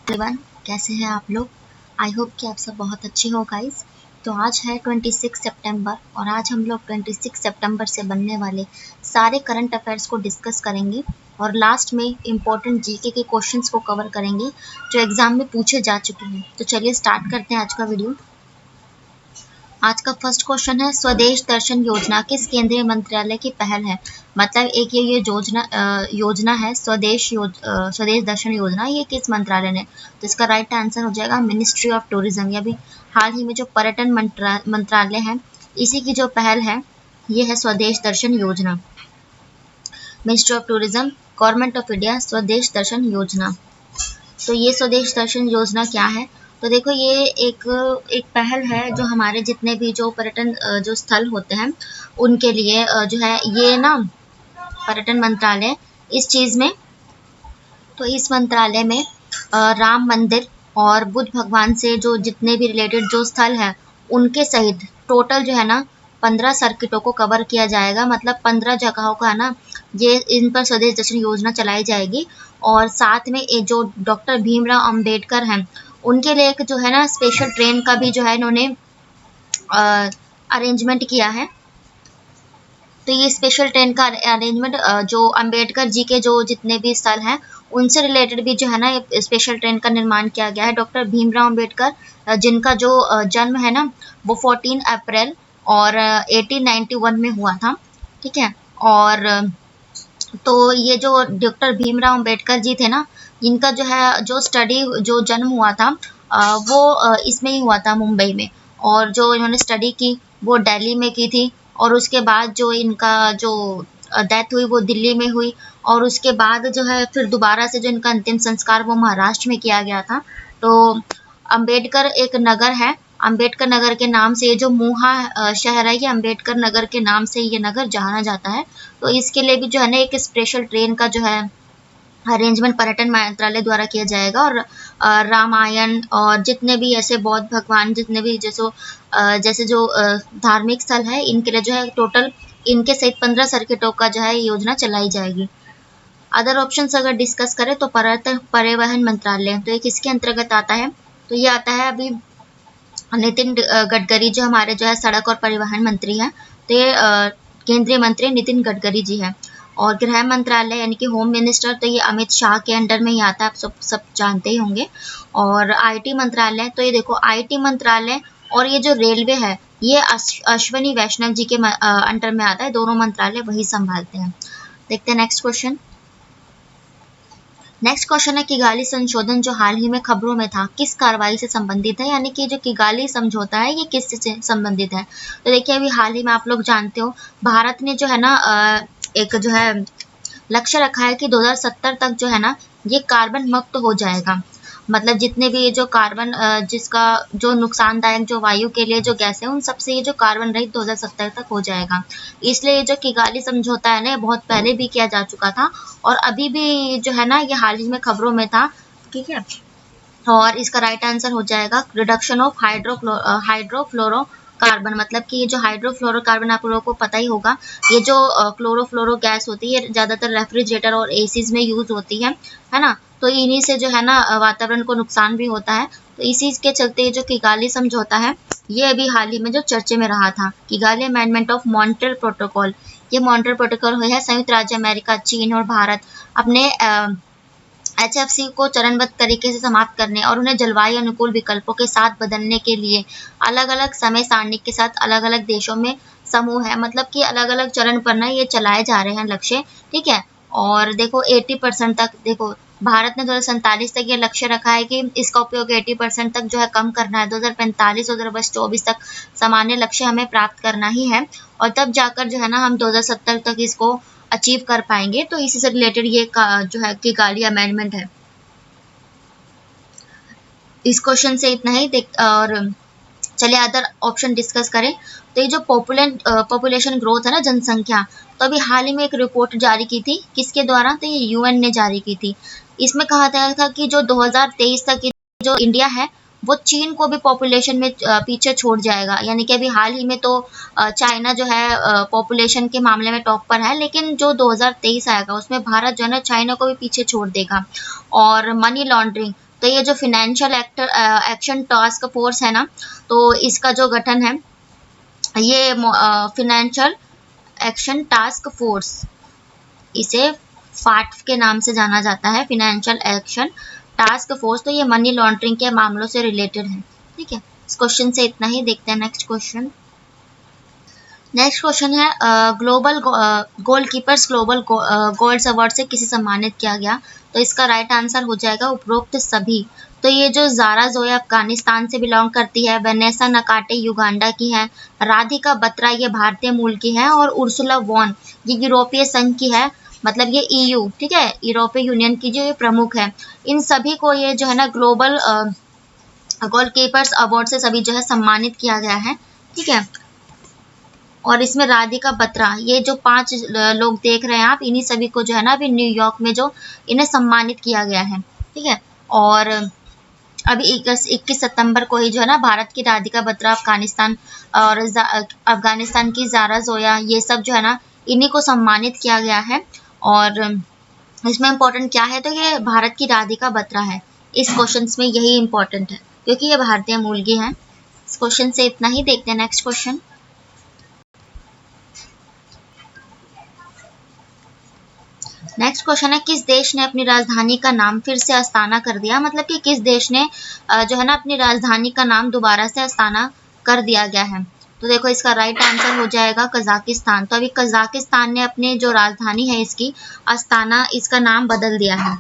Everyone, कैसे हैं आप लोग। आई होप कि आप सब बहुत अच्छे हो गाइस। तो आज है 26 सितंबर और आज हम लोग 26 सितंबर से बनने वाले सारे करंट अफेयर्स को डिस्कस करेंगे और लास्ट में इम्पोर्टेंट जीके के क्वेश्चंस को कवर करेंगे जो एग्जाम में पूछे जा चुके हैं। तो चलिए स्टार्ट करते हैं आज का वीडियो। आज का फर्स्ट क्वेश्चन है, स्वदेश दर्शन योजना किस केंद्रीय मंत्रालय की पहल है। मतलब एक ये योजना है स्वदेश दर्शन योजना, ये किस मंत्रालय ने। तो इसका राइट आंसर हो जाएगा मिनिस्ट्री ऑफ टूरिज्म। या भी हाल ही में जो पर्यटन मंत्रालय है, इसी की जो पहल है ये है स्वदेश दर्शन योजना। Ministry of tourism, government of India, स्वदेश दर्शन योजना। तो ये स्वदेश दर्शन योजना क्या है। तो देखो ये एक पहल है जो हमारे जितने भी जो पर्यटन जो स्थल होते हैं उनके लिए जो है ये ना पर्यटन मंत्रालय इस चीज़ में, तो इस मंत्रालय में राम मंदिर और बुद्ध भगवान से जो जितने भी रिलेटेड जो स्थल है उनके सहित टोटल जो है ना 15 सर्किटों को कवर किया जाएगा। मतलब 15 जगहों का है ना ये इन पर स्वदेश दर्शन योजना चलाई जाएगी। और साथ में जो डॉक्टर भीमराव अंबेडकर हैं उनके लिए एक जो है ना स्पेशल ट्रेन का भी जो है इन्होंने अरेंजमेंट किया है। तो ये स्पेशल ट्रेन का अरेंजमेंट जो अंबेडकर जी के जो जितने भी स्थल हैं उनसे रिलेटेड भी जो है ना ये स्पेशल ट्रेन का निर्माण किया गया है। डॉक्टर भीमराव अंबेडकर जिनका जो जन्म है ना वो 14 अप्रैल और 1891 में हुआ था, ठीक है। और तो ये जो डॉक्टर भीमराव अंबेडकर जी थे ना, इनका जो है जो जन्म हुआ था वो इसमें ही हुआ था, मुंबई में। और जो इन्होंने स्टडी की वो दिल्ली में की थी। और उसके बाद जो इनका जो डेथ हुई वो दिल्ली में हुई। और उसके बाद जो है फिर दोबारा से जो इनका अंतिम संस्कार वो महाराष्ट्र में किया गया था। तो अंबेडकर एक नगर है, अंबेडकर नगर के नाम से ये जो मूहा शहर है ये अंबेडकर नगर के नाम से ये नगर जाना जाता है। तो इसके लिए भी जो है ना एक स्पेशल ट्रेन का जो है अरेंजमेंट पर्यटन मंत्रालय द्वारा किया जाएगा। और रामायण और जितने भी ऐसे बौद्ध भगवान जितने भी जैसे जो धार्मिक स्थल है इनके लिए जो है टोटल इनके सहित 15 सर्किटों का जो है योजना चलाई जाएगी। अदर ऑप्शंस अगर डिस्कस करें तो परिवहन मंत्रालय, तो ये किसके अंतर्गत आता है। तो ये आता है अभी नितिन गडकरी जो हमारे जो है सड़क और परिवहन मंत्री हैं। तो ये केंद्रीय मंत्री नितिन गडकरी जी हैं। और गृह मंत्रालय यानी कि होम मिनिस्टर, तो ये अमित शाह के अंडर में ही आता है, आप सब जानते ही होंगे। और आईटी मंत्रालय, तो ये देखो आईटी मंत्रालय और ये जो रेलवे है ये अश्विनी वैष्णव जी के अंडर में आता है। दोनों मंत्रालय वही संभालते हैं। देखते हैं नेक्स्ट क्वेश्चन। नेक्स्ट क्वेश्चन है, किगाली संशोधन जो हाल ही में खबरों में था किस कार्रवाई से संबंधित है। यानी कि जो किगाली समझौता है ये किससे संबंधित है। तो देखिए अभी हाल ही में आप लोग जानते हो भारत ने जो है ना एक जो है लक्ष्य रखा है कि 2070 तक जो है ना ये कार्बन मुक्त हो जाएगा। मतलब जितने भी ये जो कार्बन जिसका जो नुकसानदायक जो वायु के लिए जो गैस है उन सबसे ये जो कार्बन रहित 2070 तक हो जाएगा। इसलिए ये जो किगाली समझौता है ना बहुत पहले भी किया जा चुका था और अभी भी जो है ना ये हाल ही में खबरों में था, ठीक है। और इसका राइट आंसर हो जाएगा रिडक्शन ऑफ हाइड्रोफ्लोरोकार्बन। मतलब कि ये जो हाइड्रोफ्लोरोकार्बन आप लोगों को पता ही होगा, ये जो क्लोरोफ्लोरो गैस होती है ज़्यादातर रेफ्रिजरेटर और एसीज में यूज होती है ना। तो इन्हीं से जो है ना वातावरण को नुकसान भी होता है। तो इसी के चलते ये जो किगाली समझौता है ये अभी हाल ही में जो चर्चे में रहा था, Kigali amendment of Montreal protocol. ये मॉन्ट्रियल प्रोटोकॉल है संयुक्त राज्य अमेरिका, चीन और भारत अपने HFC को चरणबद्ध तरीके से समाप्त करने और उन्हें जलवायु अनुकूल विकल्पों के साथ बदलने के लिए अलग अलग समय सारणी के साथ अलग अलग देशों में समूह है। मतलब कि अलग अलग चरण पर ना ये चलाए जा रहे हैं लक्ष्य, ठीक है। और देखो 80% तक, देखो भारत ने 2047 तक ये लक्ष्य रखा है कि इसका उपयोग 80% तक जो है कम करना है। 2045 और 2024 तक सामान्य लक्ष्य हमें प्राप्त करना ही है और तब जाकर जो है ना हम 2070 तक इसको अचीव कर पाएंगे। तो इसी से रिलेटेड ये जो है किगाली अमेंडमेंट है। इस क्वेश्चन से इतना ही और चलिए अदर ऑप्शन डिस्कस करें। तो ये जो पॉपुलेशन ग्रोथ है ना, जनसंख्या, तो अभी हाल ही में एक रिपोर्ट जारी की थी किसके द्वारा, तो ये UN ने जारी की थी। इसमें कहा गया था कि जो 2023 तक जो इंडिया है वो चीन को भी पॉपुलेशन में पीछे छोड़ जाएगा। यानी कि अभी हाल ही में तो चाइना जो है पॉपुलेशन के मामले में टॉप पर है, लेकिन जो 2023 आएगा उसमें भारत जो है ना चाइना को भी पीछे छोड़ देगा। और मनी लॉन्ड्रिंग, तो ये जो फिनेंशियल एक्शन टास्क फोर्स है ना, तो इसका जो गठन है ये फिनेंशियल एक्शन टास्क फोर्स, इसे फाट के नाम से जाना जाता है, फिनेंशियल एक्शन टास्क फोर्स। तो ये मनी लॉन्ड्रिंग के मामलों से रिलेटेड है। ठीक है, इस क्वेश्चन से इतना ही। देखते हैं नेक्स्ट क्वेश्चन। नेक्स्ट क्वेश्चन है global goalkeepers global goals award से किसे सम्मानित किया गया? तो इसका राइट आंसर हो जाएगा उपरोक्त सभी। तो ये जो ज़ारा जोया अफगानिस्तान से बिलोंग करती है, वेनेसा नकाटे युगांडा की है, राधिका बत्रा ये भारतीय मूल की है, और उर्सुला वॉन ये यूरोपीय संघ की है, मतलब ये ईयू, ठीक है, यूरोपीय यूनियन की जो ये प्रमुख है। इन सभी को ये जो है ना ग्लोबल गोलकीपर्स अवार्ड से सभी जो है सम्मानित किया गया है। ठीक है, और इसमें राधिका बत्रा, ये जो 5 लोग देख रहे हैं आप, इन्हीं सभी को जो है ना अभी न्यूयॉर्क में जो इन्हें सम्मानित किया गया है। ठीक है, और अभी 21 सितंबर को ही जो है ना भारत की राधिका बत्रा, अफगानिस्तान और अफगानिस्तान की ज़ारा जोया, ये सब जो है ना इन्हीं को सम्मानित किया गया है। और इसमें इम्पोर्टेंट क्या है, तो ये भारत की राधिका बत्रा है। इस क्वेश्चन में यही इम्पोर्टेंट है क्योंकि ये भारतीय मूल की है। इस क्वेश्चन से इतना ही। देखते हैं नेक्स्ट क्वेश्चन। नेक्स्ट क्वेश्चन है किस देश ने अपनी राजधानी का नाम फिर से अस्ताना कर दिया? मतलब कि किस देश ने जो है ना अपनी राजधानी का नाम दोबारा से अस्ताना कर दिया गया है? तो देखो इसका राइट आंसर हो जाएगा कजाकिस्तान। तो अभी कजाकिस्तान ने अपने जो राजधानी है इसकी अस्ताना, इसका नाम बदल दिया है।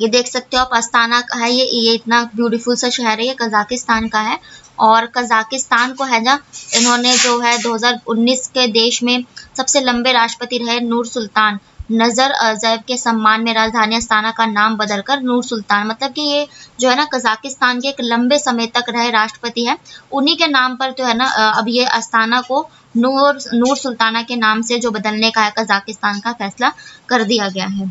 ये देख सकते हो आप, अस्ताना है ये इतना ब्यूटीफुल सा शहर है, ये कजाकिस्तान का है। और कजाकिस्तान को है ना इन्होंने जो है 2019 के देश में सबसे लंबे राष्ट्रपति रहे नूर सुल्तान नजर अजैब के सम्मान में राजधानी अस्ताना का नाम बदलकर नूर सुल्तान, मतलब कि ये जो है ना कजाकिस्तान के एक लंबे समय तक रहे राष्ट्रपति है, उन्हीं के नाम पर जो है ना अब ये अस्ताना को नूर सुल्ताना के नाम से जो बदलने का है कजाकिस्तान का फैसला कर दिया गया है।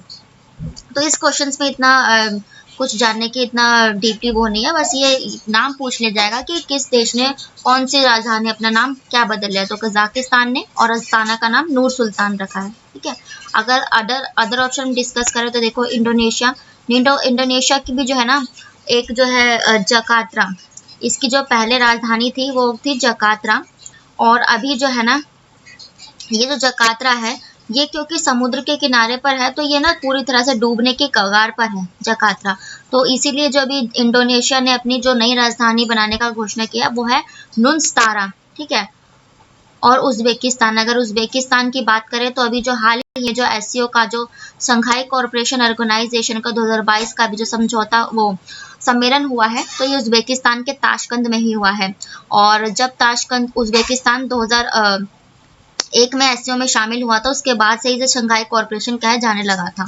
तो इस क्वेश्चंस में इतना कुछ जानने की इतना डीपली वो नहीं है, बस ये नाम पूछ लिया जाएगा कि किस देश ने कौन सी राजधानी अपना नाम क्या बदल लिया। तो कजाकिस्तान ने, और अस्ताना का नाम नूर सुल्तान रखा है। ठीक है, अगर अदर ऑप्शन डिस्कस करें तो देखो इंडोनेशिया। इंडोनेशिया की भी जो है ना एक जो है जकार्ता, इसकी जो पहले राजधानी थी वो थी जकार्ता, और अभी जो है ना ये जो जकार्ता है ये क्योंकि समुद्र के किनारे पर है तो ये ना पूरी तरह से डूबने की कगार पर है जकार्ता। तो इसीलिए जो अभी इंडोनेशिया ने अपनी जो नई राजधानी बनाने का घोषणा किया वो है नुनस्तारा। ठीक है, और उज़्बेकिस्तान, अगर उज़्बेकिस्तान की बात करें तो अभी जो हाल ही जो एससीओ का जो शंघाई कॉरपोरेशन ऑर्गेनाइजेशन का 2022 का भी जो समझौता वो सम्मेलन हुआ है तो ये उज़्बेकिस्तान के ताशकंद में ही हुआ है। और जब ताशकंद उज़्बेकिस्तान 2001 में एससीओ में शामिल हुआ था उसके बाद से ही जो शंघाई कॉरपोरेशन क्या है जाने लगा था।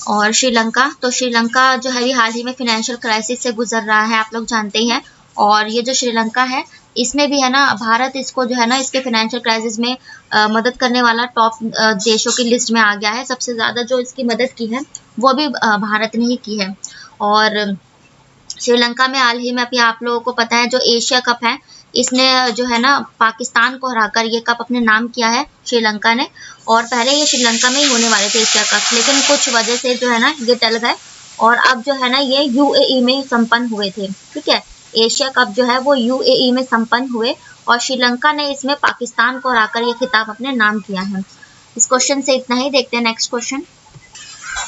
और श्रीलंका, तो श्रीलंका जो है हाल ही में फाइनेंशियल क्राइसिस से गुजर रहा है, आप लोग जानते ही हैं। और ये जो श्रीलंका है इसमें भी है ना भारत इसको जो है ना इसके फाइनेंशियल क्राइसिस में मदद करने वाला टॉप देशों की लिस्ट में आ गया है। सबसे ज़्यादा जो इसकी मदद की है वो भी भारत ने ही की है। और श्रीलंका में हाल ही में अभी आप लोगों को पता है जो एशिया कप है इसने जो है ना पाकिस्तान को हराकर ये कप अपने नाम किया है श्रीलंका ने। और पहले ये श्रीलंका में ही होने वाले थे एशिया कप, लेकिन कुछ वजह से जो है ना ये टल गए और अब जो है ना ये यूएई में संपन्न हुए थे। ठीक है, एशिया कप जो है वो यूएई में संपन्न हुए और श्रीलंका ने इसमें पाकिस्तान को हराकर ये खिताब अपने नाम किया है। इस क्वेश्चन से इतना ही। देखते हैं नेक्स्ट क्वेश्चन।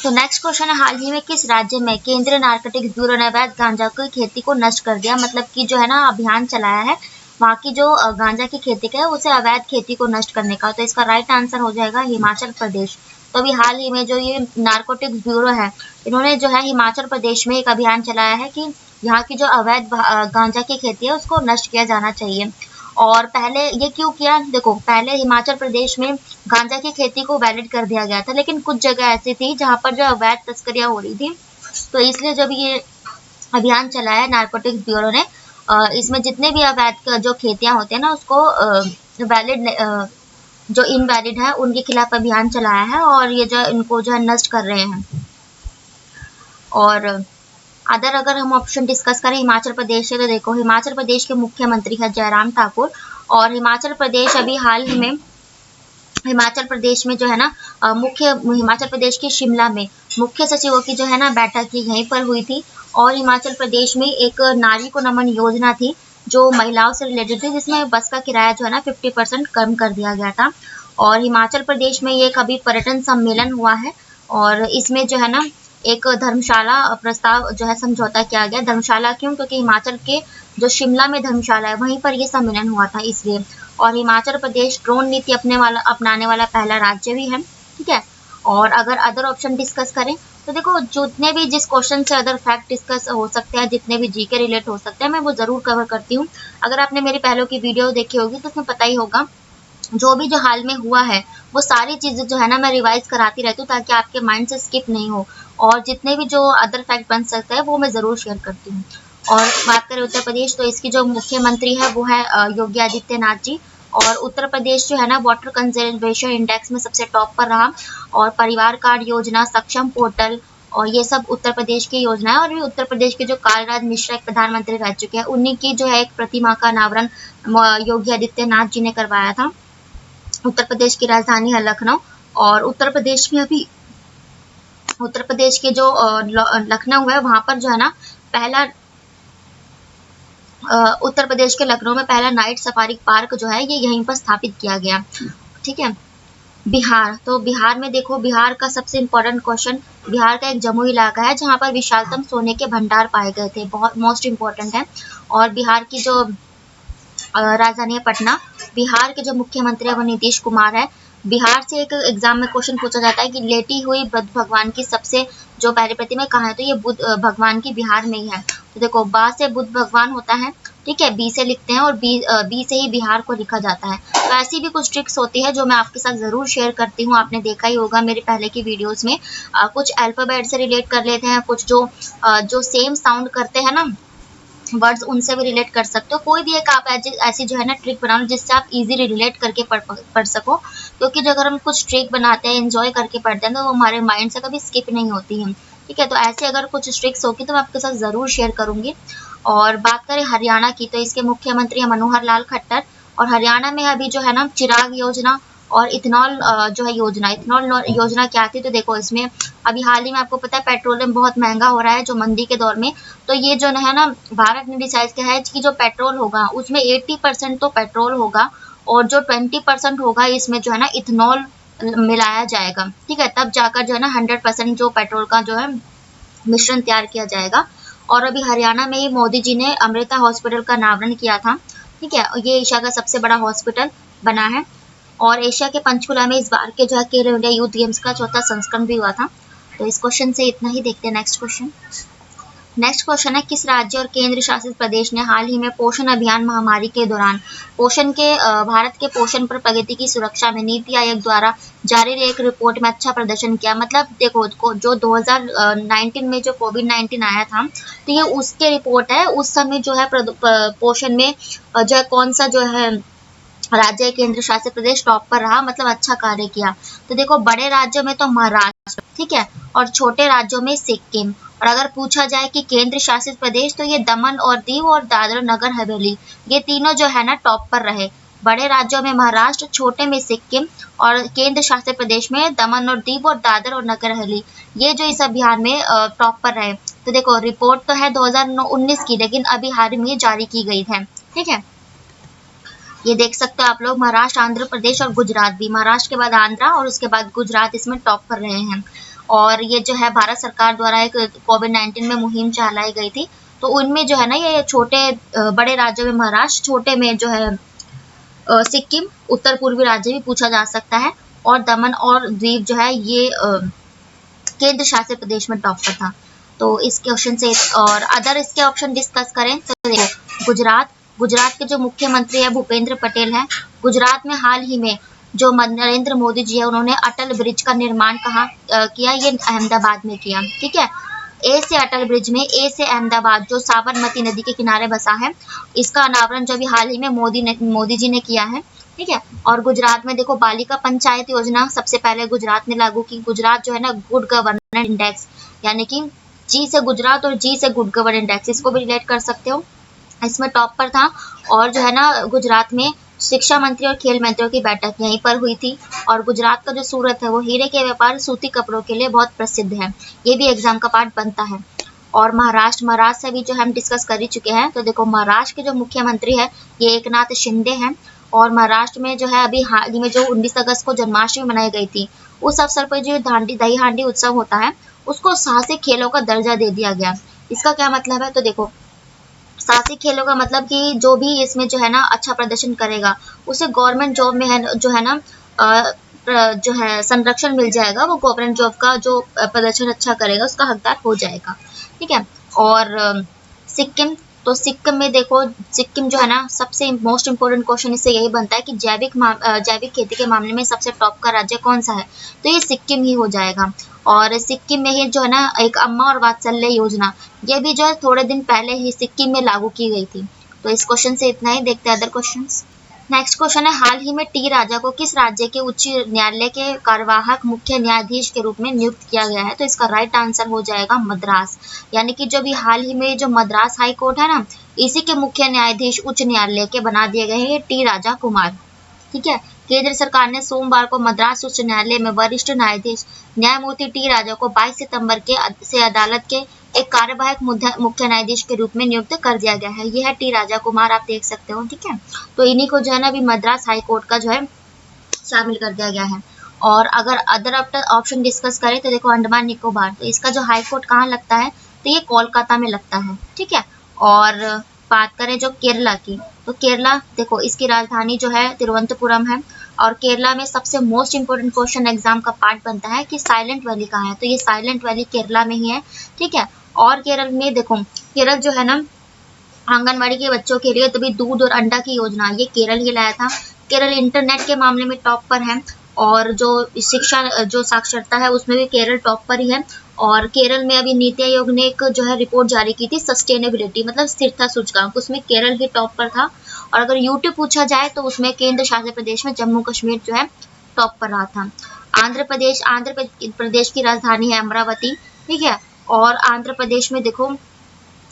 तो नेक्स्ट क्वेश्चन है हाल ही में किस राज्य में केंद्रीय नारकोटिक्स ब्यूरो ने अवैध गांजा की खेती को नष्ट कर दिया? मतलब कि जो है ना अभियान चलाया है वहाँ की जो गांजा की खेती का है उसे अवैध खेती को नष्ट करने का। तो इसका राइट आंसर हो जाएगा हिमाचल प्रदेश। तो अभी हाल ही में जो ये नारकोटिक्स ब्यूरो है इन्होंने जो है हिमाचल प्रदेश में एक अभियान चलाया है कि यहाँ की जो अवैध गांजा की खेती है उसको नष्ट किया जाना चाहिए। और पहले ये क्यों किया, देखो पहले हिमाचल प्रदेश में गांजा की खेती को वैलिड कर दिया गया था, लेकिन कुछ जगह ऐसी थी जहाँ पर जो अवैध तस्करियाँ हो रही थी, तो इसलिए जब ये अभियान चलाया नारकोटिक्स ब्यूरो ने इसमें जितने भी अवैध जो खेतियाँ होती हैं ना उसको वैलिड जो इनवैलिड है उनके खिलाफ अभियान चलाया है और ये जो इनको जो है नष्ट कर रहे हैं। और अगर हम ऑप्शन डिस्कस करें हिमाचल प्रदेश से तो देखो हिमाचल प्रदेश के मुख्यमंत्री है जयराम ठाकुर और हिमाचल प्रदेश अभी हाल ही में हिमाचल प्रदेश में जो है ना हिमाचल प्रदेश के शिमला में मुख्य सचिवों की जो है ना बैठक की यहीं पर हुई थी। और हिमाचल प्रदेश में एक नारी को नमन योजना थी जो महिलाओं से रिलेटेड थी, जिसमें बस का किराया जो है ना 50% कम कर दिया गया था। और हिमाचल प्रदेश में ये कभी पर्यटन सम्मेलन हुआ है और इसमें जो है ना एक धर्मशाला प्रस्ताव जो है समझौता किया गया। धर्मशाला क्यों? क्योंकि हिमाचल के जो शिमला में धर्मशाला है वहीं पर ये सम्मेलन हुआ था इसलिए। और हिमाचल प्रदेश ड्रोन नीति अपनाने वाला पहला राज्य भी है। ठीक है। और अगर अदर ऑप्शन डिस्कस करें तो देखो जितने भी जिस क्वेश्चन से अदर फैक्ट डिस्कस हो सकते हैं, जितने भी जीके रिलेट हो सकते हैं, मैं वो जरूर कवर करती हूँ। अगर आपने मेरी पहले की वीडियो देखी होगी तो उसमें पता ही होगा जो भी जो हाल में हुआ है वो सारी चीजें जो है ना मैं रिवाइज कराती रहती हूँ ताकि आपके माइंड से स्किप नहीं हो। और जितने भी जो अदर फैक्ट बन सकते हैं वो मैं जरूर शेयर करती हूँ। और बात करें उत्तर प्रदेश तो इसकी जो मुख्यमंत्री है वो है योगी आदित्यनाथ जी। और उत्तर प्रदेश जो है ना वाटर कंजर्वेशन इंडेक्स में सबसे टॉप पर रहा। और परिवार कार्ड योजना, सक्षम पोर्टल और ये सब उत्तर प्रदेश की योजना है। और ये उत्तर प्रदेश के जो कालराज मिश्रा एक प्रधानमंत्री रह चुके हैं, उन्हीं की जो है एक प्रतिमा का अनावरण योगी आदित्यनाथ जी ने करवाया था। उत्तर प्रदेश की राजधानी है लखनऊ। और उत्तर प्रदेश में अभी उत्तर प्रदेश के जो लखनऊ है वहां पर जो है ना पहला उत्तर प्रदेश के लखनऊ में पहला नाइट सफारी पार्क जो है ये यहीं पर स्थापित किया गया। ठीक है। बिहार, तो बिहार में देखो बिहार का सबसे इम्पोर्टेंट क्वेश्चन, बिहार का एक जमुई इलाका है जहाँ पर विशालतम सोने के भंडार पाए गए थे, बहुत मोस्ट इम्पोर्टेंट है। और बिहार की जो राजधानी है पटना। बिहार के जो मुख्यमंत्री है वो नीतीश कुमार है। बिहार से एक एग्जाम में क्वेश्चन पूछा जाता है कि लेटी हुई बुद्ध भगवान की सबसे जो पहली प्रतिमा कहाँ है, तो ये बुद्ध भगवान की बिहार में ही है। तो देखो बा से बुद्ध भगवान होता है, ठीक है, बी से लिखते हैं और बी से ही बिहार को लिखा जाता है। तो ऐसी भी कुछ ट्रिक्स होती है जो मैं आपके साथ जरूर शेयर करती हूँ। आपने देखा ही होगा मेरे पहले की वीडियोस में कुछ अल्फाबेट से रिलेट कर लेते हैं, कुछ जो सेम साउंड करते हैं ना वर्ड्स, उनसे भी रिलेट कर सकते हो। कोई भी एक आप ऐसी जो है ना ट्रिक बनाओ जिससे आप इजीली रिलेट करके पढ़ सको। क्योंकि जो अगर हम कुछ ट्रिक बनाते हैं, एंजॉय करके पढ़ते हैं, तो वो हमारे माइंड से कभी स्किप नहीं होती है। ठीक है। तो ऐसे अगर कुछ ट्रिक्स होगी तो मैं आपके साथ ज़रूर शेयर करूंगी। और बात करें हरियाणा की तो इसके मुख्यमंत्री है मनोहर लाल खट्टर। और हरियाणा में अभी जो है ना चिराग योजना और इथेनॉल जो है इथेनॉल योजना क्या थी, तो देखो इसमें अभी हाल ही में आपको पता है पेट्रोलियम बहुत महंगा हो रहा है जो मंदी के दौर में। तो ये जो है ना भारत ने डिसाइड किया है कि जो पेट्रोल होगा उसमें 80% तो पेट्रोल होगा और जो 20% होगा इसमें जो है ना इथेनॉल मिलाया जाएगा। ठीक है। तब जाकर जो है ना 100% जो पेट्रोल का जो है मिश्रण तैयार किया जाएगा। और अभी हरियाणा में ही मोदी जी ने अमृता हॉस्पिटल का अनावरण किया था। ठीक है। ये एशिया का सबसे बड़ा हॉस्पिटल बना है। और एशिया के पंचकुला में इस बार के जो है खेलो इंडिया यूथ गेम्स का चौथा संस्करण भी हुआ था। तो इस क्वेश्चन से इतना ही। देखते हैं नेक्स्ट क्वेश्चन है किस राज्य और केंद्र शासित प्रदेश ने हाल ही में पोषण अभियान महामारी के दौरान भारत के पोषण पर प्रगति की सुरक्षा में नीति आयोग द्वारा जारी एक रिपोर्ट में अच्छा प्रदर्शन किया। मतलब देखो जो 2019 में जो कोविड-19 आया था तो ये उसके रिपोर्ट है। उस समय जो है पोषण में जो है कौन सा जो है राज्य केंद्र शासित प्रदेश टॉप पर रहा, मतलब अच्छा कार्य किया। तो देखो बड़े राज्यों में तो महाराष्ट्र, ठीक है, और छोटे राज्यों में सिक्किम। और अगर पूछा जाए कि केंद्र शासित प्रदेश तो ये दमन और दीव और दादर नगर हवेली, ये तीनों जो है ना टॉप पर रहे। बड़े राज्यों में महाराष्ट्र, छोटे में सिक्किम और केंद्र शासित प्रदेश में दमन और दीव और दादर और नगर हवेली, ये जो इस अभियान में टॉप पर रहे। तो देखो रिपोर्ट तो है 2019 की, लेकिन अभी हाल ही में जारी की गई है। ठीक है। ये देख सकते हो आप लोग महाराष्ट्र, आंध्र प्रदेश और गुजरात भी, महाराष्ट्र के बाद आंध्रा और उसके बाद गुजरात इसमें टॉप पर रहे हैं। और ये जो है भारत सरकार द्वारा एक कोविड-19 में मुहिम चलाई गई थी। तो उनमें जो है ना ये छोटे बड़े राज्यों में महाराष्ट्र, छोटे में जो है सिक्किम, उत्तर पूर्वी राज्य भी पूछा जा सकता है, और दमन और द्वीप जो है ये केंद्र शासित प्रदेश में टॉप पर था। तो इस क्वेश्चन से और अदर इसके ऑप्शन डिस्कस करें तो देखो गुजरात के जो मुख्यमंत्री है भूपेंद्र पटेल है। गुजरात में हाल ही में जो नरेंद्र मोदी जी है उन्होंने अटल ब्रिज का निर्माण कहाँ किया, ये अहमदाबाद में किया। ठीक है। ए से अटल ब्रिज में, ए से अहमदाबाद जो साबरमती नदी के किनारे बसा है, इसका अनावरण जो भी हाल ही में मोदी जी ने किया है। ठीक है। और गुजरात में देखो बालिका पंचायत योजना सबसे पहले गुजरात ने लागू की। गुजरात जो है ना गुड गवर्नेंस इंडेक्स, यानी कि जी से गुजरात और जी से गुड गवर्नेंस इंडेक्स, इसको भी रिलेट कर सकते हो, इसमें टॉप पर था। और जो है ना गुजरात में शिक्षा मंत्री और खेल मंत्रियों की बैठक यहीं पर हुई थी। और गुजरात का जो सूरत है वो हीरे के व्यापार सूती कपड़ों के लिए बहुत प्रसिद्ध है, ये भी एग्जाम का पार्ट बनता है। और महाराष्ट्र से भी जो हम डिस्कस कर ही चुके हैं। तो देखो महाराष्ट्र के जो मुख्यमंत्री है ये एकनाथ शिंदे हैं। और महाराष्ट्र में जो है अभी हाल ही में जो 19 अगस्त को जन्माष्टमी मनाई गई थी, उस अवसर पर जो दही हांडी उत्सव होता है उसको साहसिक खेलों का दर्जा दे दिया गया। इसका क्या मतलब है? तो देखो साहसिक खेलों का मतलब कि जो भी इसमें जो है ना अच्छा प्रदर्शन करेगा उसे गवर्नमेंट जॉब में है जो है ना जो है संरक्षण मिल जाएगा, वो गवर्नमेंट जॉब का जो प्रदर्शन अच्छा करेगा उसका हकदार हो जाएगा। ठीक है। और सिक्किम, तो सिक्किम में देखो सिक्किम जो है ना सबसे मोस्ट इम्पोर्टेंट क्वेश्चन इससे यही बनता है कि जैविक खेती के मामले में सबसे टॉप का राज्य कौन सा है? तो ये सिक्किम ही हो जाएगा। और सिक्किम में ही जो है ना एक अम्मा और वात्सल्य योजना, ये भी जो है थोड़े दिन पहले ही सिक्किम में लागू की गई थी। तो इस क्वेश्चन से इतना ही, देखते हैं अदर क्वेश्चंस। नेक्स्ट क्वेश्चन है, हाल ही में टी राजा को किस राज्य के उच्च न्यायालय के कार्यवाहक मुख्य न्यायाधीश के रूप में नियुक्त किया गया है? तो इसका राइट आंसर हो जाएगा मद्रास। यानी कि जो भी हाल ही में जो मद्रास हाई कोर्ट है ना, इसी के मुख्य न्यायाधीश उच्च न्यायालय के बना दिए गए हैं टी राजा कुमार। ठीक है। केंद्र सरकार ने सोमवार को मद्रास उच्च न्यायालय में वरिष्ठ न्यायाधीश न्यायमूर्ति टी राजा को 22 सितंबर से अदालत के एक कार्यवाहक मुख्य न्यायाधीश के रूप में नियुक्त कर दिया गया है। यह है टी राजा कुमार, आप देख सकते हो। ठीक है। तो इन्हीं को जो है ना अभी मद्रास हाई कोर्ट का जो है शामिल कर दिया गया है। और अगर अदर ऑप्शन डिस्कस करें तो देखो अंडमान निकोबार, तो इसका जो हाई कोर्ट कहाँ लगता है? तो ये कोलकाता में लगता है। ठीक है। और बात करें जो केरला की, तो केरला देखो इसकी राजधानी जो है तिरुवनंतपुरम है। और केरला में सबसे मोस्ट इम्पोर्टेंट क्वेश्चन एग्जाम का पार्ट बनता है कि साइलेंट वैली कहाँ है? तो ये साइलेंट वैली केरला में ही है। ठीक है। और केरल में देखो, केरल जो है ना आंगनवाड़ी के बच्चों के लिए तभी दूध और अंडा की योजना ये केरल ही लाया था। केरल इंटरनेट के मामले में टॉप पर है। और जो शिक्षा जो साक्षरता है उसमें भी केरल टॉप पर ही है। और केरल में अभी नीति आयोग ने एक जो है रिपोर्ट जारी की थी सस्टेनेबिलिटी मतलब स्थिरता सूचकांक, उसमें केरल ही टॉप पर था। और अगर यूटी पूछा जाए तो उसमें केंद्र शासित प्रदेश में जम्मू कश्मीर जो है टॉप पर रहा था। आंध्र प्रदेश की राजधानी है अमरावती। ठीक है। और आंध्र प्रदेश में देखो,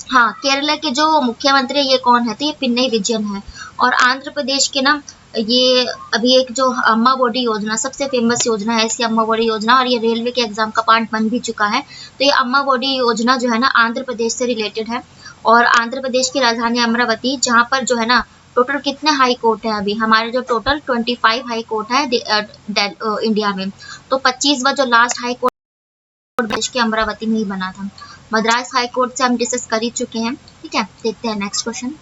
हाँ केरला के जो मुख्यमंत्री ये कौन है? तो ये पिनई विजयन है। और आंध्र प्रदेश के ना ये अभी एक जो अम्मा बॉडी योजना सबसे फेमस योजना है, इसकी अम्मा बॉडी योजना, और ये रेलवे के एग्जाम का पार्ट बन भी चुका है। तो ये अम्मा बॉडी योजना जो है ना आंध्र प्रदेश से रिलेटेड है। और आंध्र प्रदेश की राजधानी अमरावती, जहाँ पर जो है ना टोटल कितने हाई कोर्ट है? अभी हमारे जो टोटल 25 हाई कोर्ट है इंडिया में, तो 25वां जो लास्ट हाई कोर्ट देश के अमरावती में ही बना था। मद्रास हाई कोर्ट से हम डिस्कस कर ही चुके हैं। ठीक है। देखते हैं नेक्स्ट क्वेश्चन।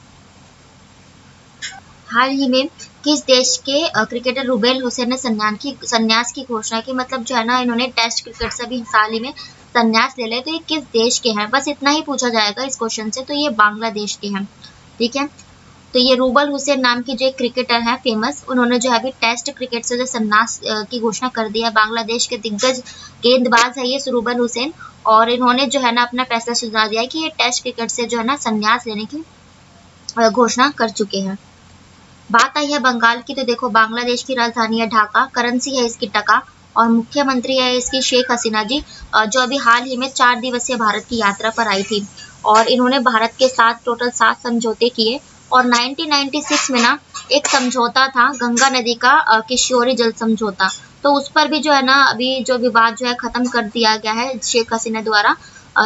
हाल ही में किस देश के क्रिकेटर रुबेल हुसैन ने संन्यास की घोषणा की? मतलब जो है ना इन्होंने टेस्ट क्रिकेट से भी हाल ही में संन्यास ले लिया। तो ये किस देश के हैं? बस इतना ही पूछा जाएगा इस क्वेश्चन से। तो ये बांग्लादेश के हैं। ठीक है। तो ये रूबल हुसैन नाम की जो एक क्रिकेटर है फेमस, उन्होंने जो है अभी टेस्ट क्रिकेट से जो संन्यास की घोषणा कर दी है। बांग्लादेश के दिग्गज गेंदबाज है ये रूबल हुसैन, और इन्होंने जो है ना अपना फैसला सुझा दिया है कि ये टेस्ट क्रिकेट से जो है ना संन्यास लेने की घोषणा कर चुके हैं। बात आई है बंगाल की, तो देखो बांग्लादेश की राजधानी है ढाका, करेंसी है इसकी टका, और मुख्यमंत्री है इसकी शेख हसीना जी, जो अभी हाल ही में 4 दिवसीय भारत की यात्रा पर आई थी। और इन्होंने भारत के साथ टोटल 7 समझौते किए। और 1996 में ना एक समझौता था गंगा नदी का किशोरी जल समझौता, तो उस पर भी जो है ना अभी जो विवाद जो है खत्म कर दिया गया है शेख हसीना द्वारा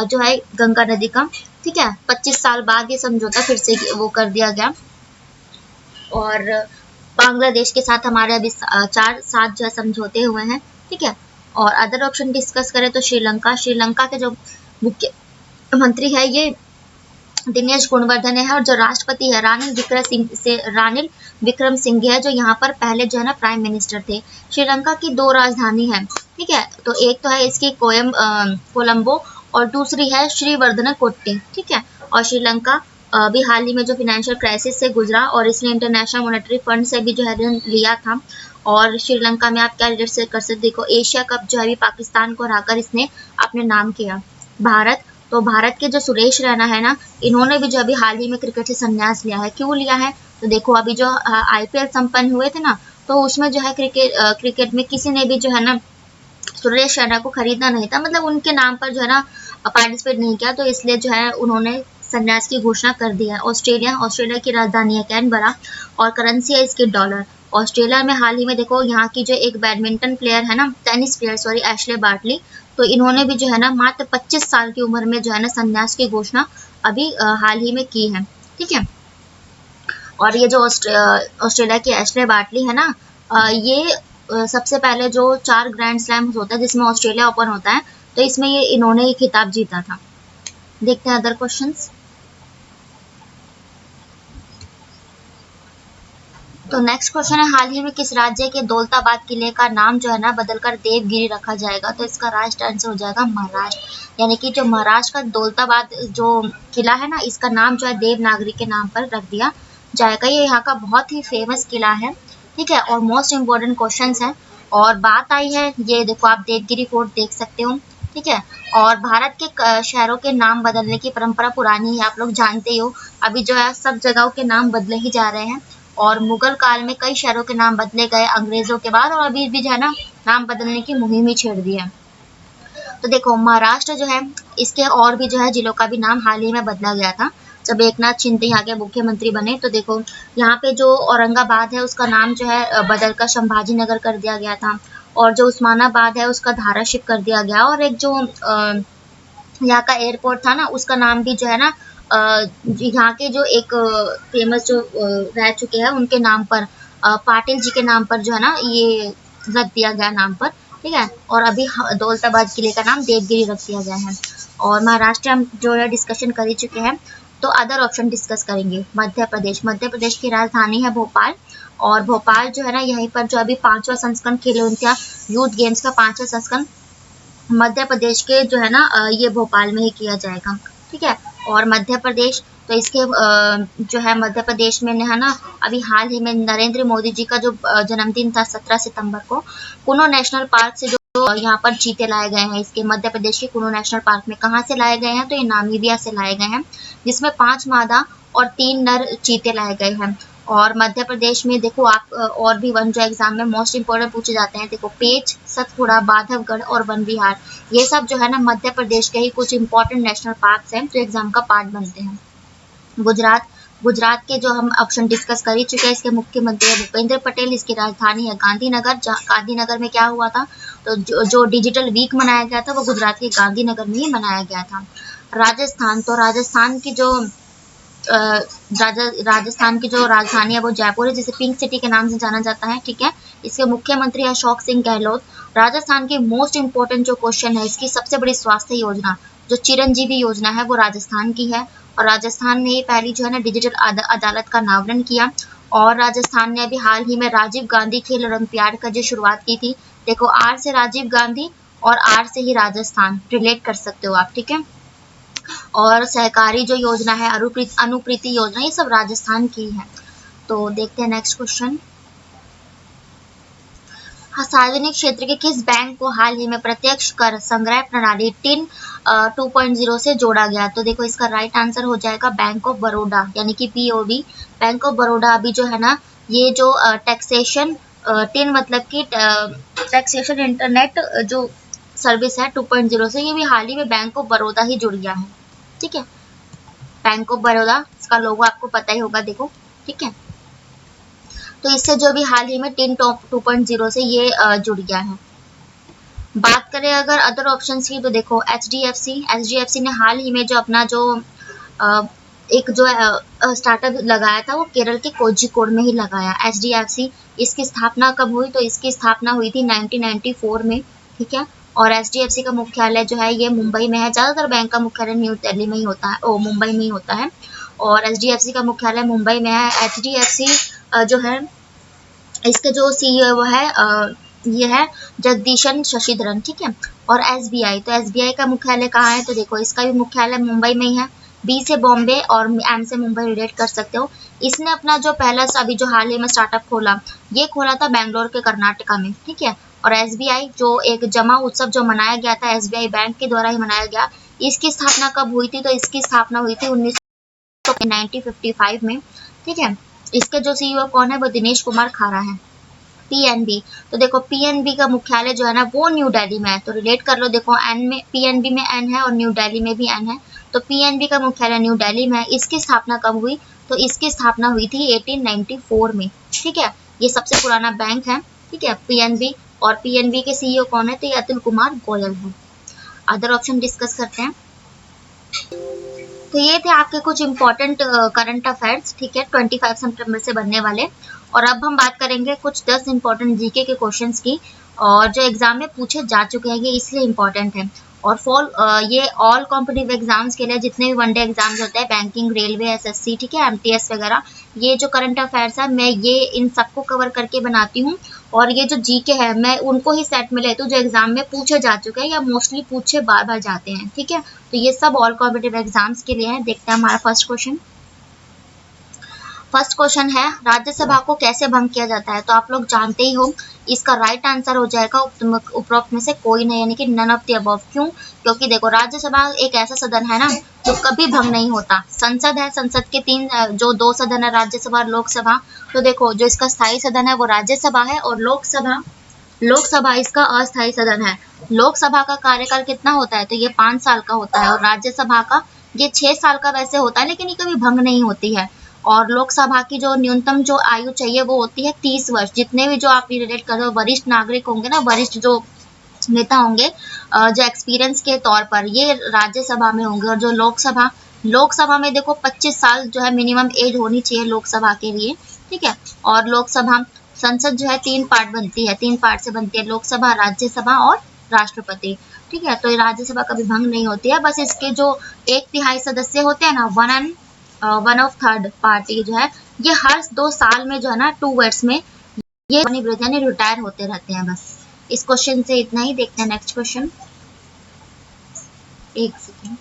जो है गंगा नदी का। ठीक है। 25 साल बाद ये समझौता फिर से वो कर दिया गया। और बांग्लादेश के साथ हमारे अभी 4-7 जो है समझौते हुए हैं। ठीक है। और अदर ऑप्शन डिस्कस करें तो श्रीलंका के जो मुख्यमंत्री है ये दिनेश गुणवर्धन है। और जो राष्ट्रपति है रानिल विक्रमसिंघे है, जो यहाँ पर पहले जो है ना प्राइम मिनिस्टर थे। श्रीलंका की 2 राजधानी है। ठीक है। तो एक तो है इसकी कोलंबो, और दूसरी है श्रीवर्धनकोट्टी। ठीक है। और श्रीलंका अभी हाल ही में जो फाइनेंशियल क्राइसिस से गुजरा, और इसने इंटरनेशनल मॉनेटरी फंड से भी जो है ऋण लिया था। और श्रीलंका में आप क्या रिलेट से कर सकते, देखो एशिया कप जो है अभी पाकिस्तान को हराकर इसने अपने नाम किया। भारत के जो सुरेश रैना है ना, इन्होंने भी जो अभी हाल ही में क्रिकेट से संन्यास लिया है। क्यों लिया है? तो देखो अभी जो IPL संपन्न हुए थे ना, तो उसमें जो है क्रिकेट में किसी ने भी जो है ना सुरेश रैना को खरीदना नहीं था, मतलब उनके नाम पर जो है ना पार्टिसिपेट नहीं किया, तो इसलिए जो है उन्होंने संन्यास की घोषणा कर दी है। ऑस्ट्रेलिया की राजधानी है कैनबरा और करेंसी है इसकी डॉलर। ऑस्ट्रेलिया में हाल ही में देखो यहाँ की जो एक बैडमिंटन प्लेयर है ना, tennis player sorry, Ashleigh Barty, तो इन्होंने भी जो है ना मात्र 25 साल की उम्र में जो है ना संन्यास की घोषणा अभी हाल ही में की है। ठीक है। और ये जो ऑस्ट्रेलिया की एशले बार्टली है ना, ये सबसे पहले जो 4 ग्रैंड स्लैम होता है जिसमें ऑस्ट्रेलिया ओपन होता है, तो इसमें ये इन्होंने ही खिताब जीता था। देखते हैं अदर क्वेश्चंस। तो नेक्स्ट क्वेश्चन है, हाल ही में किस राज्य के दौलताबाद किले का नाम जो है ना बदलकर देवगिरी रखा जाएगा? तो इसका राइट आंसर हो जाएगा महाराष्ट्र। यानी कि जो महाराष्ट्र का दौलताबाद जो किला है ना, इसका नाम जो है देवनागरी के नाम पर रख दिया जाएगा। ये यहाँ का बहुत ही फेमस किला है। ठीक है। और मोस्ट इम्पोर्टेंट क्वेश्चन है और बात आई है, ये देखो आप देवगिरी फोर्ट देख सकते हो। ठीक है। और भारत के शहरों के नाम बदलने की परंपरा पुरानी है, आप लोग जानते ही हो। अभी जो है सब जगहों के नाम बदले ही जा रहे हैं और मुगल काल में कई शहरों के नाम बदले गए अंग्रेजों के बाद, और अभी भी जो है ना नाम बदलने की मुहिम ही छेड़ दी है। तो देखो महाराष्ट्र जो है, इसके और भी जो है जिलों का भी नाम हाल ही में बदला गया था जब एकनाथ शिंदे यहाँ के मुख्यमंत्री बने। तो देखो यहाँ पे जो औरंगाबाद है उसका नाम जो है बदलकर संभाजी नगर कर दिया गया था, और जो उस्मानाबाद है उसका धाराशिव कर दिया गया, और एक जो यहाँ का एयरपोर्ट था ना उसका नाम भी जो है ना यहाँ के जो एक फेमस जो रह चुके हैं उनके नाम पर, पाटिल जी के नाम पर जो है ना ये रख दिया गया नाम पर। ठीक है। और अभी दौलताबाद किले का नाम देवगिरी रख दिया गया है। और महाराष्ट्र हम जो है डिस्कशन कर ही चुके हैं, तो अदर ऑप्शन डिस्कस करेंगे। मध्य प्रदेश की राजधानी है भोपाल, और भोपाल जो है ना यहीं पर जो अभी 5वां संस्करण खेलो इंडिया यूथ गेम्स का 5वां संस्करण मध्य प्रदेश के जो है ना ये भोपाल में ही किया जाएगा। ठीक है। और मध्य प्रदेश, तो इसके जो है मध्य प्रदेश में है ना अभी हाल ही में नरेंद्र मोदी जी का जो जन्मदिन था 17 सितंबर को, कुनो नेशनल पार्क से जो यहाँ पर चीते लाए गए हैं। इसके मध्य प्रदेश के कुनो नेशनल पार्क में कहाँ से लाए गए हैं? तो ये नामीबिया से लाए गए हैं, जिसमें 5 मादा और 3 नर चीते लाए गए हैं। और मध्य प्रदेश में देखो आप और भी वन जो एग्जाम में मोस्ट इंपोर्टेंट पूछे जाते हैं, देखो पेच, सतपुड़ा, बांधवगढ़ और वन विहार, ये सब जो है ना मध्य प्रदेश के ही कुछ इंपॉर्टेंट नेशनल पार्क्स हैं जो एग्जाम का पार्ट बनते हैं। गुजरात के जो हम ऑप्शन डिस्कस कर ही चुके हैं, इसके मुख्यमंत्री है भूपेंद्र पटेल, इसकी राजधानी है गांधीनगर। गांधीनगर में क्या हुआ था? तो जो डिजिटल वीक मनाया गया था वो गुजरात के गांधीनगर में ही मनाया गया था। राजस्थान, तो राजस्थान की जो राजधानी है वो जयपुर है, जिसे पिंक सिटी के नाम से जाना जाता है। ठीक है। इसके मुख्यमंत्री है अशोक सिंह गहलोत। राजस्थान की मोस्ट इंपोर्टेंट जो क्वेश्चन है, इसकी सबसे बड़ी स्वास्थ्य योजना जो चिरंजीवी योजना है वो राजस्थान की है, और राजस्थान ने पहली जो है ना डिजिटल अदालत का अनावरण किया। और राजस्थान ने अभी हाल ही में राजीव गांधी खेल ओलंपियाड का जो शुरुआत की थी। देखो आर से राजीव गांधी और आर से ही राजस्थान रिलेट कर सकते हो आप। ठीक है। और सहकारी जो योजना है अनुप्रीति योजना, ये सब राजस्थान की है। तो देखते हैं नेक्स्ट क्वेश्चन। सार्वजनिक क्षेत्र के किस बैंक को हाल ही में प्रत्यक्ष कर संग्रह प्रणाली टिन 2.0 से जोड़ा गया? तो देखो इसका राइट आंसर हो जाएगा बैंक ऑफ बड़ौदा, यानी कि POB। बैंक ऑफ बड़ौदा अभी जो है ना ये जो टैक्सेशन टिन मतलब कि टैक्सेशन इंटरनेट जो सर्विस है 2.0 से, ये भी हाल ही में बैंक ऑफ बड़ौदा ही जुड़ गया है। ठीक है। बैंक ऑफ बड़ौदा, इसका लोगो आपको पता ही होगा देखो। ठीक है। तो इससे जो भी हाल ही में टिन 2.0 से ये जुड़ गया है। बात करें अगर अदर ऑप्शंस की, तो देखो HDFC ने हाल ही में जो अपना जो एक जो स्टार्टअप लगाया था वो केरल के कोझिकोड में ही लगाया HDFC। इसकी स्थापना कब हुई? तो इसकी स्थापना हुई थी 1994 में। ठीक है। और HDFC का मुख्यालय जो है ये मुंबई में है। ज़्यादातर बैंक का मुख्यालय न्यू दिल्ली में ही होता है, मुंबई में ही होता है, और HDFC का मुख्यालय मुंबई में है। HDFC जो है इसके जो CEO है ये है जगदीशन शशिधरन। ठीक है। और SBI, तो SBI का मुख्यालय कहाँ है? तो देखो इसका भी मुख्यालय मुंबई में ही है। B से बॉम्बे और M से मुंबई रिलेट कर सकते हो। इसने अपना जो पहला अभी जो हाल ही में स्टार्टअप खोला, ये खोला था बेंगलोर के कर्नाटका में। ठीक है। और SBI जो एक जमा उत्सव जो मनाया गया था SBI बैंक के द्वारा ही मनाया गया, इसकी स्थापना कब हुई थी? तो इसकी स्थापना हुई थी 1955 में। ठीक है। इसके जो CEO कौन है? वो दिनेश कुमार खारा है। PNB, तो देखो PNB का मुख्यालय जो है ना वो न्यू दिल्ली में है, तो रिलेट कर लो। देखो N में PNB में N है और न्यू दिल्ली में भी N है, तो पीएनबी का मुख्यालय न्यू दिल्ली में है। इसकी स्थापना कब हुई? तो इसकी स्थापना हुई थी 1894 में। ठीक है, ये सबसे पुराना बैंक है। ठीक है, पीएनबी। और पीएनबी के सीईओ कौन है? तो ये अतुल कुमार गोयल है। अदर ऑप्शन डिस्कस करते हैं। तो ये थे आपके कुछ इंपॉर्टेंट करंट अफेयर्स। ठीक है, 25 सितंबर से बनने वाले। और अब हम बात करेंगे कुछ 10 इंपॉर्टेंट जीके के क्वेश्चंस की, और जो एग्जाम में पूछे जा चुके हैं, ये इसलिए इंपॉर्टेंट है। और ये ऑल कॉम्पिटिटिव एग्जाम्स के लिए जितने भी वनडे एग्जाम्स होते हैं, बैंकिंग, रेलवे, एसएससी, ठीक है, एमटीएस वगैरह, ये जो करंट अफेयर्स है मैं ये इन सबको कवर करके बनाती हूँ। और ये जो जीके है मैं उनको ही सेट में लेती हूँ जो एग्जाम में पूछे जा चुके हैं या मोस्टली पूछे बार बार जाते हैं। ठीक है, तो ये सब ऑल कॉम्पिटिटिव एग्जाम्स के लिए है। देखते हैं हमारा फर्स्ट क्वेश्चन। फर्स्ट क्वेश्चन है, राज्यसभा को कैसे भंग किया जाता है? तो आप लोग जानते ही हो, इसका राइट आंसर हो जाएगा उपरोक्त में से कोई नहीं, यानी कि नन ऑफ द अबव। क्यों? क्योंकि देखो, राज्यसभा एक ऐसा सदन है ना जो कभी भंग नहीं होता। संसद है, संसद के जो दो सदन है, राज्यसभा और लोकसभा। तो देखो, जो इसका स्थायी सदन है वो राज्यसभा है, और लोकसभा इसका अस्थायी सदन है। लोकसभा का कार्यकाल कितना होता है? तो ये 5 साल का होता है, और राज्यसभा का ये 6 साल का वैसे होता है, लेकिन ये कभी भंग नहीं होती है। और लोकसभा की जो न्यूनतम जो आयु चाहिए वो होती है 30 वर्ष। जितने भी जो आप रिलेट कर रहे हो वरिष्ठ नागरिक होंगे ना, वरिष्ठ जो नेता होंगे, जो एक्सपीरियंस के तौर पर, ये राज्यसभा में होंगे। और जो लोकसभा में देखो 25 साल जो है मिनिमम एज होनी चाहिए लोकसभा के लिए। ठीक है, और लोकसभा संसद जो है 3 पार्ट बनती है, 3 पार्ट से बनती है, लोकसभा, राज्यसभा और राष्ट्रपति। ठीक है, तो ये राज्यसभा कभी भंग नहीं होती है। बस इसके जो 1/3 सदस्य होते हैं ना, 1/3 पार्टी जो है, ये हर 2 साल में जो है ना 2 वर्ष में ये रिटायर होते रहते हैं। बस इस क्वेश्चन से इतना ही। देखते हैं नेक्स्ट क्वेश्चन। एक सेकेंड।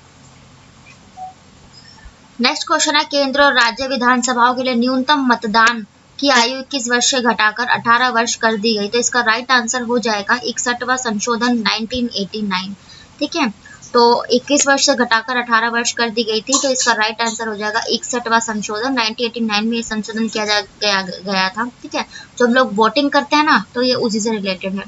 नेक्स्ट क्वेश्चन है, केंद्र और राज्य विधानसभाओं के लिए न्यूनतम मतदान की आयु 21 वर्ष से घटाकर 18 वर्ष कर दी गई। तो इसका राइट आंसर हो जाएगा 61वां संशोधन 1989। ठीक है, तो 21 वर्ष से घटाकर 18 वर्ष कर दी गई थी, तो इसका राइट आंसर हो जाएगा 61वां संशोधन। 1989 में ये संशोधन किया गया था। ठीक है, जब लोग वोटिंग करते हैं ना, तो ये उसी से रिलेटेड है।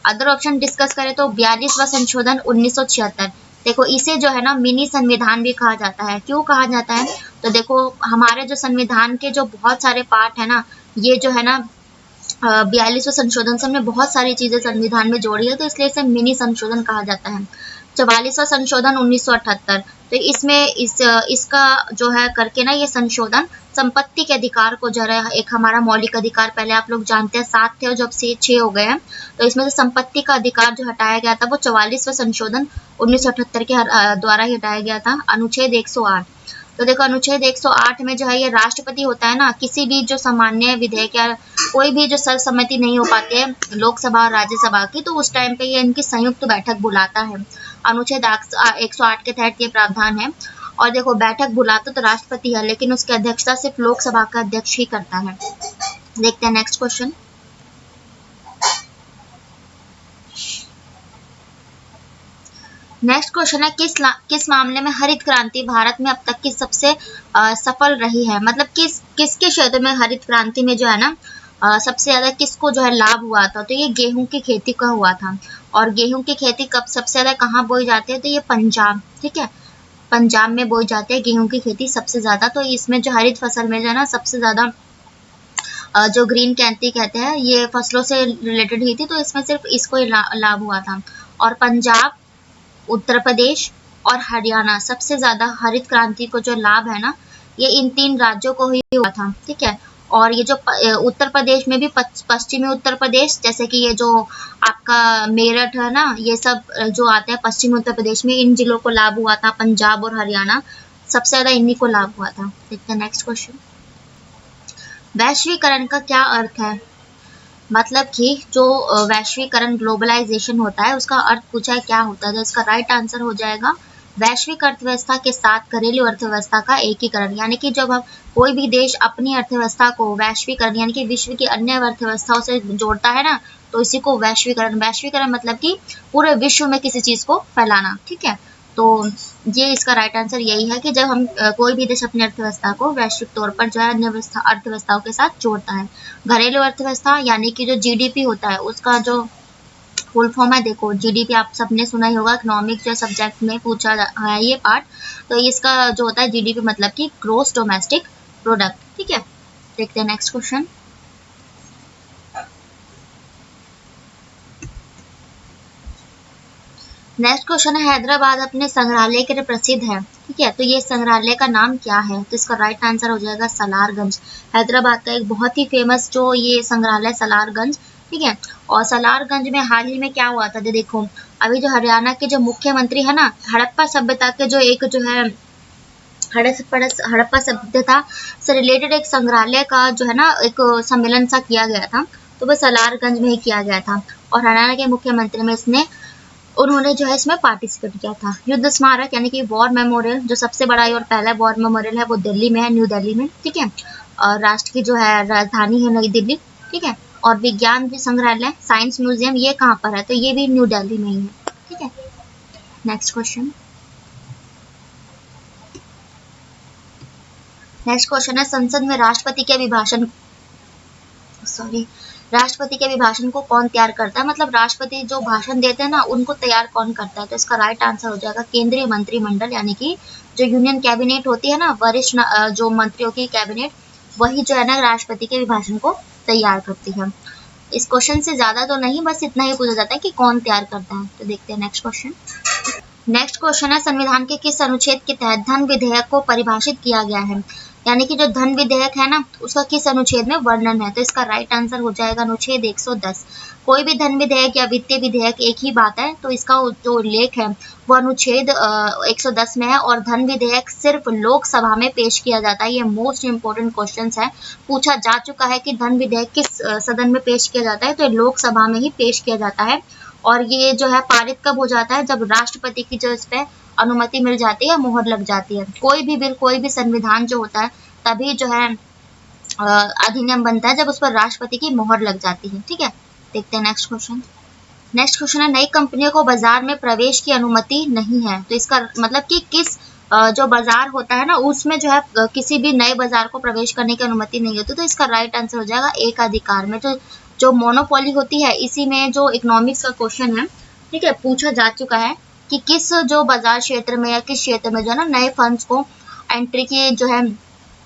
अदर ऑप्शन डिस्कस करें तो 42वां संशोधन 1976। देखो, इसे जो है ना मिनी संविधान भी कहा जाता है। क्यों कहा जाता है? तो देखो, हमारे जो संविधान के जो बहुत सारे पार्ट है ना, ये जो है ना 42वें संशोधन से हमने बहुत सारी चीजें संविधान में जोड़ी है, तो इसलिए इसे मिनी संशोधन कहा जाता है। 44वां संशोधन 1978, तो इसमें इसका जो है करके ना ये संशोधन संपत्ति के अधिकार को जो है, एक हमारा मौलिक अधिकार पहले आप लोग जानते हैं 7 थे, और जब से 6 हो गए हैं, तो इसमें से संपत्ति का अधिकार जो हटाया गया था वो 44वें संशोधन 1978 के द्वारा ही हटाया गया था, अनुच्छेद 108। तो देखो, अनुच्छेद 108 में जो है ये राष्ट्रपति होता है ना, किसी भी जो सामान्य विधेयक या कोई भी जो सर्वसम्मति नहीं हो पाती है लोकसभा और राज्यसभा की, तो उस टाइम पे ये इनकी संयुक्त बैठक बुलाता है। अनुच्छेद 108 के तहत ये प्रावधान है। और देखो, बैठक बुलाता तो राष्ट्रपति है, लेकिन उसकी अध्यक्षता सिर्फ लोकसभा का अध्यक्ष ही करता है। देखते हैं नेक्स्ट क्वेश्चन। नेक्स्ट क्वेश्चन है, किस मामले में हरित क्रांति भारत में अब तक की सबसे सफल रही है? मतलब किसके क्षेत्र में हरित क्रांति में जो है ना सबसे ज्यादा किसको जो है लाभ हुआ था? तो ये गेहूं की खेती का हुआ था। और गेहूं की खेती कब सबसे ज्यादा कहाँ बोई जाती है? तो ये पंजाब। ठीक है, पंजाब में बोई जाती है गेहूं की खेती सबसे ज्यादा। तो इसमें जो हरित फसल में जो है ना सबसे ज्यादा जो ग्रीन क्रांति कहते हैं, ये फसलों से रिलेटेड ही थी, तो इसमें सिर्फ इसको ही लाभ हुआ था। और पंजाब, उत्तर प्रदेश और हरियाणा सबसे ज्यादा हरित क्रांति को जो लाभ है ना, ये इन 3 राज्यों को ही हुआ था। ठीक है, और ये जो उत्तर प्रदेश में भी पश्चिमी उत्तर प्रदेश, जैसे कि ये जो आपका मेरठ है ना, ये सब जो आते हैं पश्चिमी उत्तर प्रदेश में, इन जिलों को लाभ हुआ था। पंजाब और हरियाणा सबसे ज्यादा इन्हीं को लाभ हुआ था। देखते हैं नेक्स्ट क्वेश्चन। वैश्वीकरण का क्या अर्थ है? मतलब कि जो वैश्वीकरण, ग्लोबलाइजेशन होता है, उसका अर्थ पूछा है क्या होता है? तो इसका राइट आंसर हो जाएगा वैश्विक अर्थव्यवस्था के साथ घरेलू अर्थव्यवस्था का एकीकरण। यानी कि जब हम कोई भी देश अपनी अर्थव्यवस्था को वैश्वीकरण यानी कि विश्व की अन्य अर्थव्यवस्थाओं से जोड़ता है ना, तो इसी को वैश्वीकरण मतलब कि पूरे विश्व में किसी चीज को फैलाना। ठीक है, तो ये इसका राइट आंसर यही है कि जब हम कोई भी देश अपनी अर्थव्यवस्था को वैश्विक तौर पर जो है अन्य अर्थव्यवस्थाओं के साथ जोड़ता है। घरेलू अर्थव्यवस्था यानी कि जो जीडीपी होता है, उसका जो फुल फॉर्म है, देखो जीडीपी आप सबने सुना ही होगा, इकोनॉमिक जो सब्जेक्ट में पूछा है ये पार्ट। तो इसका जो होता है जीडीपी मतलब कि ग्रोस डोमेस्टिक प्रोडक्ट, ठीक है। देखते हैं नेक्स्ट क्वेश्चन। नेक्स्ट क्वेश्चन है, हैदराबाद अपने संग्रहालय के लिए प्रसिद्ध है, ठीक है। तो ये संग्रहालय का नाम क्या है? तो इसका राइट आंसर हो जाएगा सलारगंज। हैदराबाद का एक बहुत ही फेमस जो ये संग्रहालय सलारगंज, ठीक है। और सलारगंज में हाल ही में क्या हुआ था, देखो अभी जो हरियाणा के जो मुख्यमंत्री है ना, हड़प्पा सभ्यता के जो एक जो है हड़प्पा सभ्यता से रिलेटेड एक संग्रहालय का जो है ना एक सम्मेलन सा किया गया था, तो वो सलारगंज में ही किया गया था। और हरियाणा के मुख्यमंत्री में उन्होंने जो है इसमें पार्टिसिपेट किया था। युद्ध स्मारक यानी कि वॉर मेमोरियल जो सबसे बड़ा और पहला वॉर मेमोरियल है वो दिल्ली में है, न्यू दिल्ली में, ठीक है। और राष्ट्र की जो है राजधानी है नई दिल्ली, ठीक है। और विज्ञान संग्रहालय साइंस म्यूजियम ये कहाँ पर है? तो ये भी न्यू दिल्ली में ही है, ठीक है। Next question. नेक्स्ट क्वेश्चन है, संसद में राष्ट्रपति के अभिभाषण राष्ट्रपति के अभिभाषण को कौन तैयार करता है? मतलब राष्ट्रपति जो भाषण देते हैं ना उनको तैयार कौन करता है? तो इसका राइट आंसर हो जाएगा केंद्रीय मंत्रिमंडल, यानी कि जो यूनियन कैबिनेट होती है ना, वरिष्ठ जो मंत्रियों की कैबिनेट, वही जो है ना राष्ट्रपति के अभिभाषण को तैयार करती है। इस क्वेश्चन से ज्यादा तो नहीं, बस इतना ही पूछा जाता है कि कौन तैयार करता है। तो देखते हैं नेक्स्ट क्वेश्चन। नेक्स्ट क्वेश्चन है, संविधान के किस अनुच्छेद के तहत धन विधेयक को परिभाषित किया गया है? यानी कि जो धन विधेयक है ना उसका किस अनुच्छेद में वर्णन है? तो इसका राइट आंसर हो जाएगा अनुच्छेद 110। कोई भी धन विधेयक या वित्तीय विधेयक एक ही बात है, तो इसका जो उल्लेख है वो अनुच्छेद 110 में है। और धन विधेयक सिर्फ लोकसभा में पेश किया जाता है। ये मोस्ट इंपोर्टेंट क्वेश्चन है, पूछा जा चुका है कि धन विधेयक किस सदन में पेश किया जाता है, तो लोकसभा में ही पेश किया जाता है। और ये जो है पारित कब हो जाता है? जब राष्ट्रपति की जो इस पे अनुमति मिल जाती है, मोहर लग जाती है। कोई भी बिल, कोई भी संविधान जो होता है तभी जो है अधिनियम बनता है, जब उस पर राष्ट्रपति की मोहर लग जाती है, ठीक है। देखते हैं नेक्स्ट क्वेश्चन। नेक्स्ट क्वेश्चन है, नई कंपनियों को बाजार में प्रवेश की अनुमति नहीं है। तो इसका मतलब कि किस जो बाजार होता है ना उसमें जो है किसी भी नए बाजार को प्रवेश करने की अनुमति नहीं होती। तो इसका राइट आंसर हो जाएगा एकाधिकार में। जो मोनोपोली होती है इसी में जो इकोनॉमिक्स का क्वेश्चन है, ठीक है, पूछा जा चुका है कि किस जो बाजार क्षेत्र में या किस क्षेत्र में जो है ना नए फंड्स को एंट्री की जो है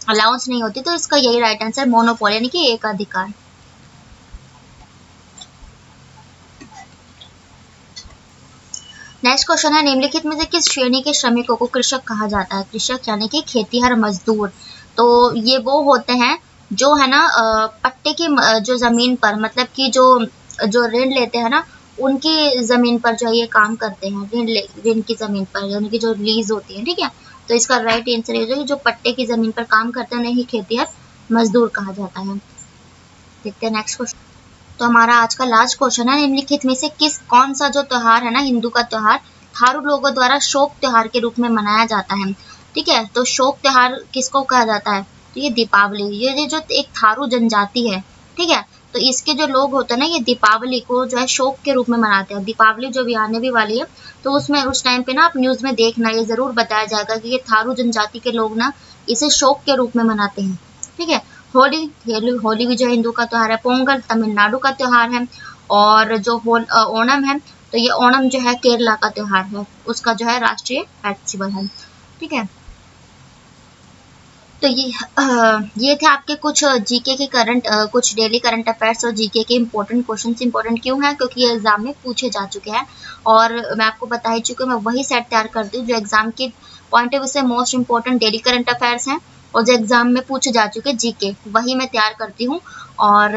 अलाउंस नहीं होती। तो इसका यही राइट आंसर मोनोपोली यानी कि एकाधिकार। नेक्स्ट क्वेश्चन है, निम्नलिखित में से किस श्रेणी के श्रमिकों को कृषक कहा जाता है? कृषक यानी कि खेतीहर मजदूर। तो ये वो होते हैं जो है ना पट्टे की जो जमीन पर, मतलब कि जो ऋण लेते हैं ना उनकी जमीन पर जो ये काम करते हैं, ऋण की जमीन पर, यानी कि जो लीज होती है, ठीक है। तो इसका राइट आंसर ये है जो पट्टे की जमीन पर काम करते हैं उन्हें ही खेतीहर मजदूर कहा जाता है। देखते हैं नेक्स्ट क्वेश्चन। तो हमारा आज का लास्ट क्वेश्चन है, निम्नलिखित में से कौन सा जो त्योहार है ना हिंदू का त्योहार थारू लोगों द्वारा शोक त्योहार के रूप में मनाया जाता है? ठीक है, तो शोक त्योहार किसको कहा जाता है? तो ये दीपावली, ये जो एक थारू जनजाति है, ठीक है, तो इसके जो लोग होते हैं ना ये दीपावली को जो है शोक के रूप में मनाते हैं। दीपावली जो भी आने भी वाली है तो उसमें उस टाइम पे ना आप न्यूज में देखना, ये जरूर बताया जाएगा कि ये थारू जनजाति के लोग ना इसे शोक के रूप में मनाते हैं, ठीक है। होली भी जो हिंदू का त्योहार है। पोंगल तमिलनाडु का त्योहार है। और जो ओणम है तो ये ओणम जो है केरला का त्योहार है, उसका जो है राष्ट्रीय फेस्टिवल है, ठीक है। तो ये थे आपके कुछ जीके के कुछ डेली करंट अफेयर्स और जीके के इंपॉर्टेंट क्वेश्चंस। इंपॉर्टेंट क्यों है? क्योंकि ये एग्जाम में पूछे जा चुके हैं और मैं आपको बता ही चुकी हूँ, मैं वही सेट तैयार करती हूँ जो एग्जाम के पॉइंट ऑफ व्यू से most important daily current affairs हैं और जो एग्जाम में पूछे जा चुके जीके वही मैं तैयार करती हूँ। और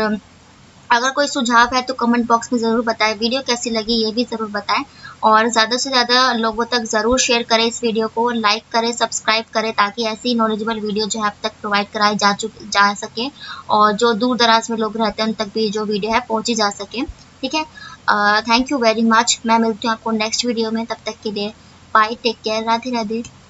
अगर कोई सुझाव है तो कमेंट बॉक्स में ज़रूर बताएं। वीडियो कैसी लगी ये भी ज़रूर बताएं और ज़्यादा से ज़्यादा लोगों तक ज़रूर शेयर करें इस वीडियो को, लाइक करें, सब्सक्राइब करें ताकि ऐसी नॉलेजेबल वीडियो जो है आप तक प्रोवाइड कराई जा सके और जो दूर दराज में लोग रहते हैं उन तक भी जो वीडियो है पहुँची जा सके, ठीक है। Thank you very much. मैं मिलती हूँ आपको नेक्स्ट वीडियो में, तब तक के लिए bye, take care, Radhe Radhe.